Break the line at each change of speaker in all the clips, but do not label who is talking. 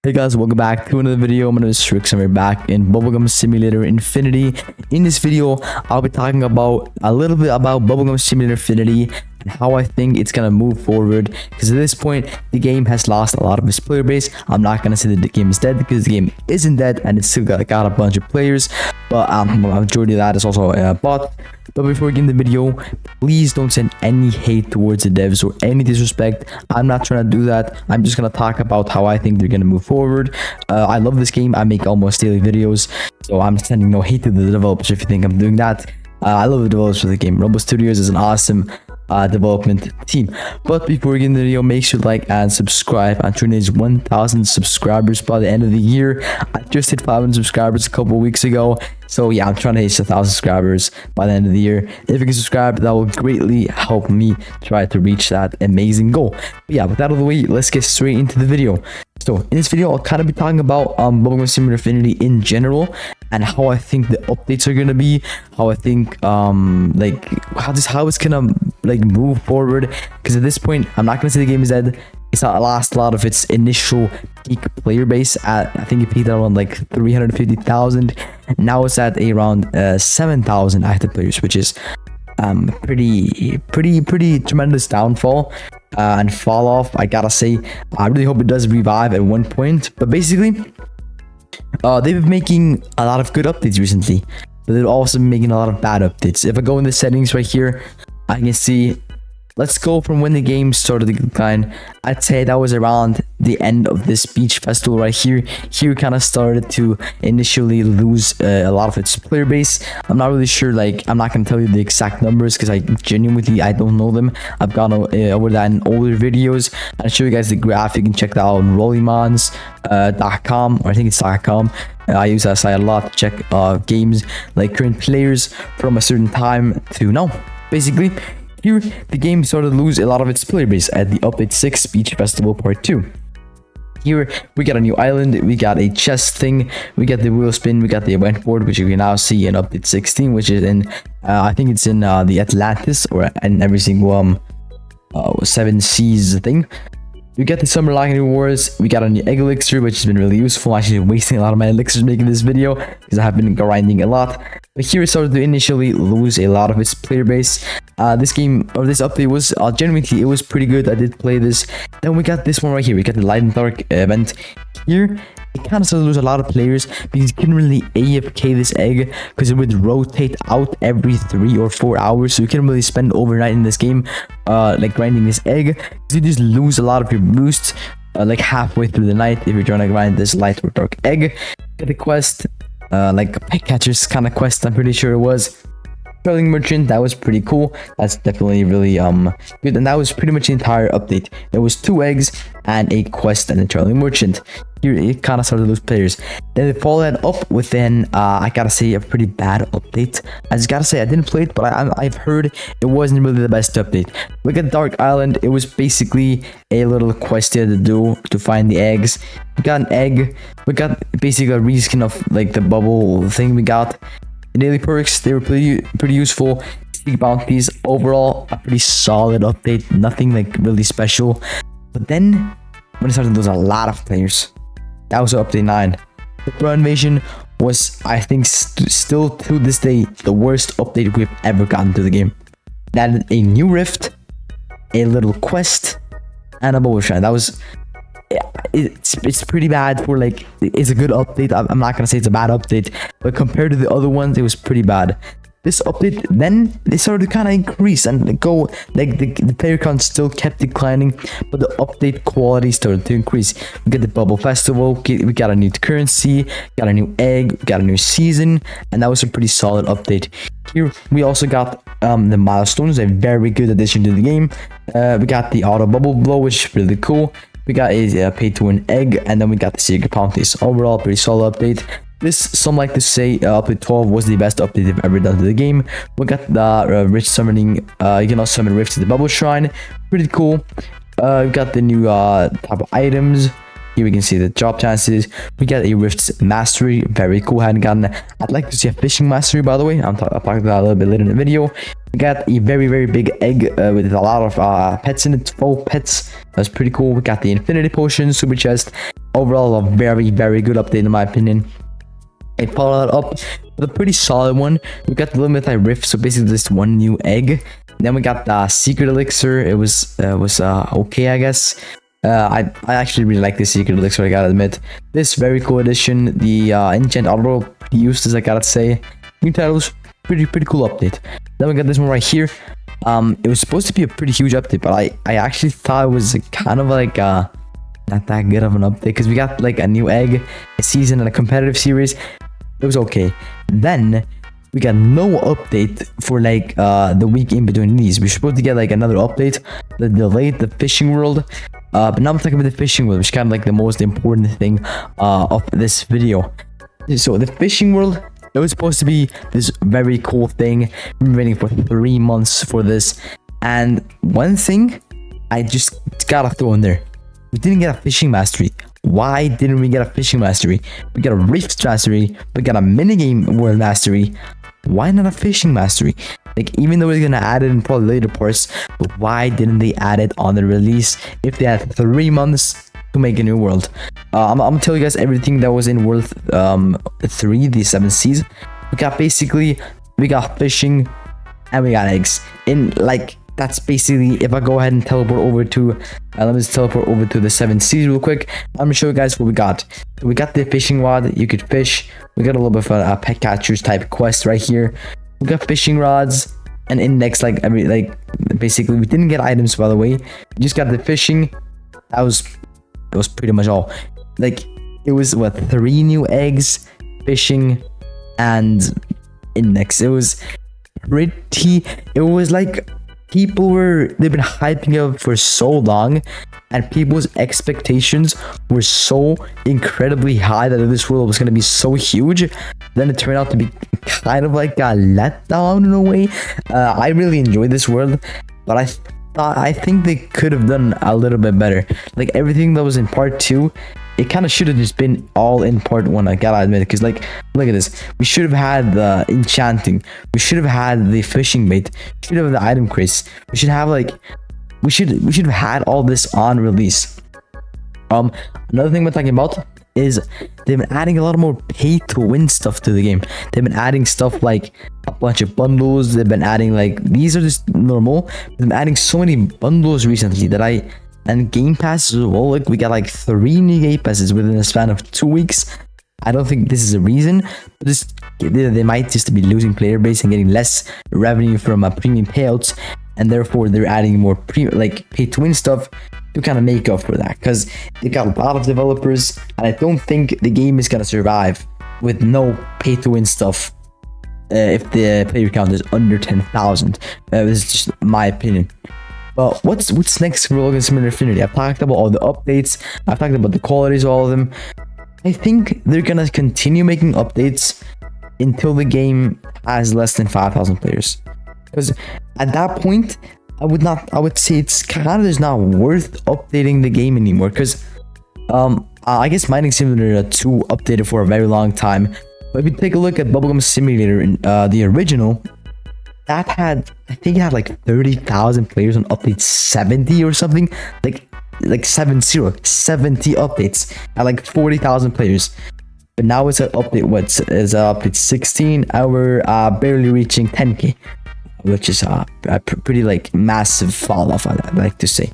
Hey guys, welcome back to another video. My name is Rick and we're back in Bubblegum Simulator Infinity. In this video, I'll be talking about a little bit about Bubblegum Simulator Infinity and how I think it's gonna move forward. Because at this point, the game has lost a lot of its player base. I'm not gonna say that the game is dead because the game isn't dead and it's still got a bunch of players. But a majority of that is also bot. But before we get in the video, please don't send any hate towards the devs or any disrespect. I'm not trying to do that. I'm just gonna talk about how I think they're gonna move forward. I love this game. I make almost daily videos, so I'm sending no hate to the developers if you think I'm doing that. I love the developers for the game. Robo Studios is an awesome development team. But before we get in the video, make sure to like and subscribe. I'm trying to reach 1,000 subscribers by the end of the year. I just hit 500 subscribers a couple weeks ago, so yeah, I'm trying to hit 1,000 subscribers by the end of the year. If you can subscribe, that will greatly help me try to reach that amazing goal. But yeah, with that out of the way, let's get straight into the video. So in this video, I'll kind of be talking about Bubblegum Simulator Infinity in general and how I think the updates are gonna be, how I think like how it's gonna like move forward. Because at this point, I'm not gonna say the game is dead. It's not lost a lot of its initial peak player base. I think it peaked around like 350,000. Now it's at around 7,000 active players, which is pretty tremendous downfall and fall off. I gotta say, I really hope it does revive at one point. But basically, they've been making a lot of good updates recently, but they're also making a lot of bad updates. If I go in the settings right here, I can see, let's go from when the game started to decline. I'd say that was around the end of this beach festival right here. Here kind of started to initially lose a lot of its player base. I'm not really sure, like I'm not gonna tell you the exact numbers because I genuinely don't know them. I've gone over that in older videos. I'll show you guys the graph. You can check that out on rollymons.com, or I think it's .com. I use that site a lot to check games, like current players from a certain time to now. Basically, here, the game started to lose a lot of its player base at the Update 6 Beach Festival Part 2. Here, we got a new island, we got a chest thing, we got the wheel spin, we got the event board, which you can now see in Update 16, which is in, I think it's in the Atlantis, or in every single 7 seas thing. We got the summer locking rewards, we got a new egg elixir, which has been really useful. I'm actually wasting a lot of my elixirs making this video, because I have been grinding a lot. But here it started to initially lose a lot of its player base. This game, or this update was, genuinely, it was pretty good. I did play this. Then we got this one right here. We got the light and dark event. Here, it kind of started to lose a lot of players because you couldn't really AFK this egg because it would rotate out every 3 or 4 hours. So you couldn't really spend overnight in this game, like grinding this egg. So you just lose a lot of your boosts, like halfway through the night if you're trying to grind this light or dark egg. Get the quest, like a pet catcher's kind of quest, I'm pretty sure it was. Trailing merchant, that was pretty cool. That's definitely really good, and that was pretty much the entire update. There was 2 eggs and a quest and a trailing merchant. Here it kind of started to lose players. Then they followed that up with I gotta say, a pretty bad update. I just gotta say, I didn't play it, but I've heard it wasn't really the best update. Look at Dark Island. It was basically a little quest you had to do to find the eggs. We got an egg. We got basically a reskin of like the bubble thing we got. The daily perks, they were pretty useful. Sneak bounties, overall a pretty solid update, nothing like really special. But then when it started to lose a lot of players, that was update 9. The Pro Invasion was, I think, still to this day the worst update we've ever gotten to the game. That added a new rift, a little quest, and a bubble shrine. That was, it's pretty bad for, like, it's a good update. I'm not gonna say it's a bad update, but compared to the other ones, it was pretty bad. This update, then they started to kind of increase and go, like the player count still kept declining, but the update quality started to increase. We got the bubble festival, we got a new currency, got a new egg, we got a new season, and that was a pretty solid update. Here we also got the milestones, a very good addition to the game. We got the auto bubble blow, which is really cool. We got a pay to win egg, and then we got the secret bounties. Overall, pretty solid update. This, some like to say, update 12 was the best update they've ever done to the game. We got the rich summoning. You can also summon rifts to the bubble shrine. Pretty cool. We got the new type of items. Here we can see the job chances. We got a Rift's Mastery, very cool. Hadn't gotten. I'd like to see a Fishing Mastery, by the way. I'll talk about that a little bit later in the video. We got a very big egg with a lot of pets in it, full pets. That's pretty cool. We got the Infinity Potion, Super Chest, overall a very good update in my opinion. I followed that up with a pretty solid one. We got the limited rift, so basically just one new egg. Then we got the secret elixir. It was okay, I guess. I actually really like this secret elixir, I gotta admit. This very cool addition. The enchant auto pretty useless, I gotta say. New titles, pretty cool update. Then we got this one right here. It was supposed to be a pretty huge update, but I actually thought it was kind of like not that good of an update, because we got like a new egg, a season, and a competitive series. It was okay. Then we got no update for like the week in between these. We're supposed to get like another update that delayed the fishing world. But now I'm talking about the fishing world, which is kind of like the most important thing of this video. So the fishing world, it was supposed to be this very cool thing. We've been waiting for 3 months for this. And one thing I just gotta throw in there. We didn't get a fishing mastery. Why didn't we get a fishing mastery? We got a rift mastery. We got a minigame world mastery. Why not a fishing mastery? Like, even though we're gonna add it in probably later parts, but why didn't they add it on the release if they had 3 months to make a new world? I'm gonna tell you guys everything that was in world 3, the 7 seas. We got fishing and we got eggs. In like, that's basically, if I go ahead and teleport over to let me just teleport over to the 7 seas real quick. I'm gonna show you guys what we got. So we got the fishing rod, you could fish. We got a little bit of a pet catchers type quest right here. We got fishing rods and index, like basically we didn't get items, by the way. We just got the fishing. That was pretty much all. Like, it was what, 3 new eggs, fishing, and index. It was like they've been hyping up for so long, and people's expectations were so incredibly high that this world was going to be so huge. Then it turned out to be kind of like a letdown in a way. I really enjoyed this world, but I think they could have done a little bit better. Like, everything that was in part 2, it kind of should have just been all in part 1, I gotta admit. Because, like, look at this. We should have had the enchanting. We should have had the fishing bait. We should have the item crates. We should have we should have had all this on release. Another thing we're talking about is they've been adding a lot more pay to win stuff to the game. They've been adding stuff like a bunch of bundles. They've been adding, like, these are just normal. They've been adding so many bundles recently and game passes as well. Like, we got like 3 new game passes within a span of 2 weeks. I don't think this is a reason. They might just be losing player base and getting less revenue from premium payouts, and therefore they're adding more pay to win stuff to kind of make up for that, because they got a lot of developers, and I don't think the game is gonna survive with no pay to win stuff if the player count is under 10,000. This is just my opinion. But what's next for Logan Simulator Infinity? I've talked about all the updates. I've talked about the qualities of all of them. I think they're gonna continue making updates until the game has less than 5,000 players. Because at that point, I would say it's kind of just not worth updating the game anymore. Because I guess Mining Simulator 2 updated for a very long time. But if you take a look at Bubblegum Simulator, the original, that had, I think it had like 30,000 players on update 70 or something, like 70 updates at like 40,000 players. But now it's at update update 16, and we're barely reaching 10k, which is a pretty like massive fall off, I'd like to say.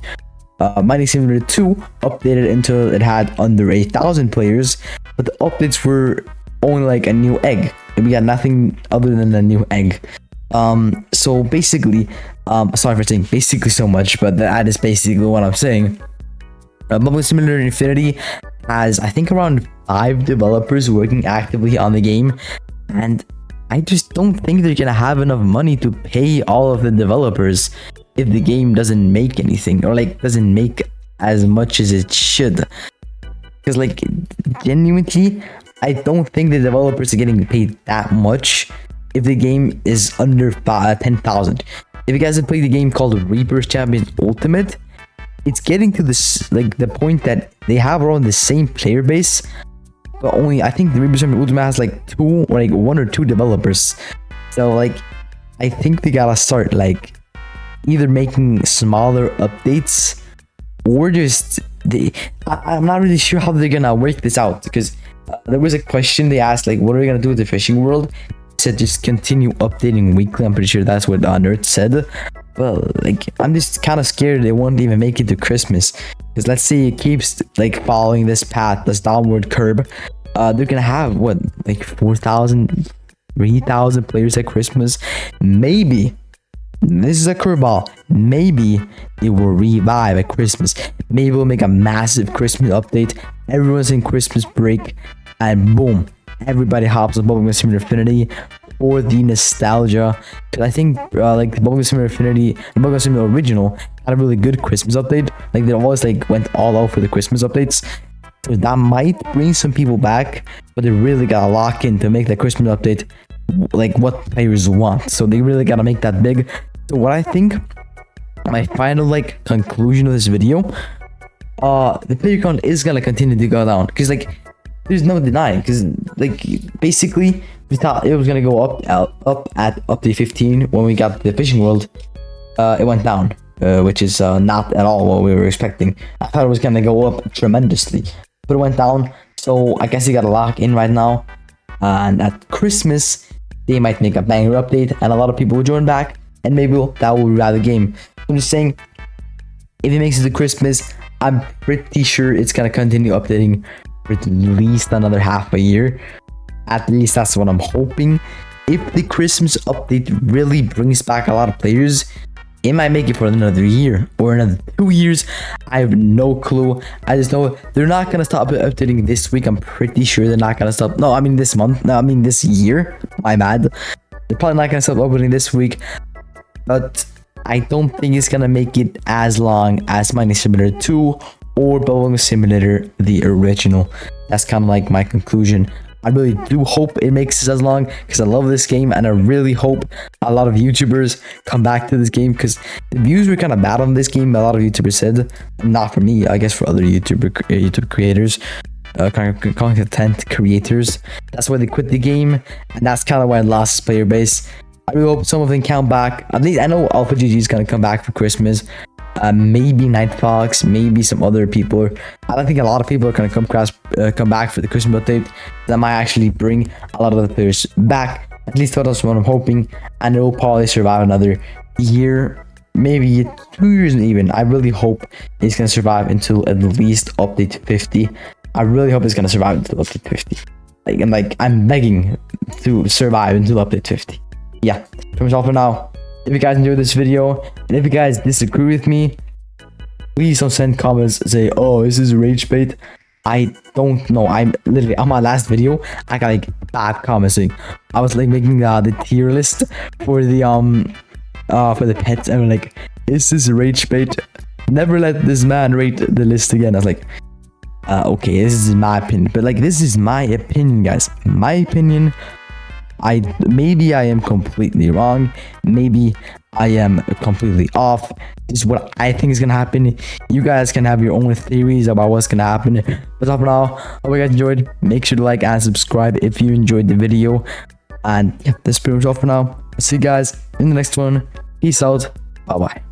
Mining Simulator 2 updated until it had under 8,000 players, but the updates were only like a new egg, and we got nothing other than a new egg. So basically, sorry for saying basically so much, but that is basically what I'm saying. Bubble Simulator Infinity has, I think, around 5 developers working actively on the game, and I just don't think they're gonna have enough money to pay all of the developers if the game doesn't make anything, or like doesn't make as much as it should. Because like, genuinely, I don't think the developers are getting paid that much if the game is under 10,000. If you guys have played the game called Reaper's Champions Ultimate, it's getting to this, like, the point that they have around the same player base, but only, I think the Reaper's Champions Ultimate has like 2 or like 1 or 2 developers. So like, I think they gotta start like either making smaller updates or just I'm not really sure how they're gonna work this out, because there was a question they asked, like, what are we gonna do with the fishing world? Said just continue updating weekly. I'm pretty sure that's what Nerd said. Well, like, I'm just kind of scared they won't even make it to Christmas, because let's say it keeps like following this path, this downward curve. They're gonna have what, like 4,000, 3,000 players at Christmas. Maybe this is a curveball. Maybe it will revive at Christmas. Maybe we'll make a massive Christmas update. Everyone's in Christmas break, and boom, everybody hops on Bubblegum Simulator Infinity for the nostalgia. Because I think like the Bubblegum Simulator Infinity, the Bubblegum Simulator Original had a really good Christmas update. Like they always like went all out for the Christmas updates. So that might bring some people back, but they really gotta lock in to make the Christmas update like what players want. So they really gotta make that big. So what I think, my final like conclusion of this video, the player count is gonna continue to go down, because like there's no denying, because like basically we thought it was gonna go up at update 15 when we got the fishing world. It went down, which is not at all what we were expecting. I thought it was gonna go up tremendously, but it went down. So I guess you gotta lock in right now, and at Christmas they might make a banger update and a lot of people will join back, and maybe that will revive the game. I'm just saying, if it makes it to Christmas, I'm pretty sure it's gonna continue updating for at least another half a year. At least that's what I'm hoping. If the Christmas update really brings back a lot of players, it might make it for another year or another 2 years. I have no clue. I just know they're not gonna stop updating this week. I'm pretty sure they're not gonna stop. No, I mean this month. No, I mean this year. My bad. They're probably not gonna stop updating this week, but I don't think it's gonna make it as long as Mining Simulator 2 or Bubblegum Simulator the original. That's kind of like my conclusion. I really do hope it makes it as long, because I love this game, and I really hope a lot of YouTubers come back to this game, because the views were kind of bad on this game. A lot of YouTubers said, not for me, I guess for other YouTube creators, content creators. That's why they quit the game, and that's kind of why I lost its player base. I really hope some of them come back. At least I know Alpha GG is gonna come back for Christmas. Maybe Night Fox, maybe some other people. I don't think a lot of people are gonna come back for the Christmas update. That might actually bring a lot of the players back. At least that's what I'm hoping, and it will probably survive another year, maybe 2 years even. I really hope it's gonna survive until at least update 50. I really hope it's gonna survive until update 50. I'm begging to survive until update 50. Yeah, pretty much all for now. If you guys enjoyed this video, and if you guys disagree with me, please don't send comments say, oh, this is rage bait. I don't know. I'm literally on my last video, I got like bad commenting. I was like making the tier list for the pets, and I'm like, is this rage bait? Never let this man rate the list again. I was like, okay, this is my opinion, but like this is my opinion, guys. My opinion. Maybe I am completely wrong. Maybe I am completely off. This is what I think is gonna happen. You guys can have your own theories about what's gonna happen. But for now, hope you guys enjoyed. Make sure to like and subscribe if you enjoyed the video. And yeah, that's pretty much all for now. I'll see you guys in the next one. Peace out. Bye bye.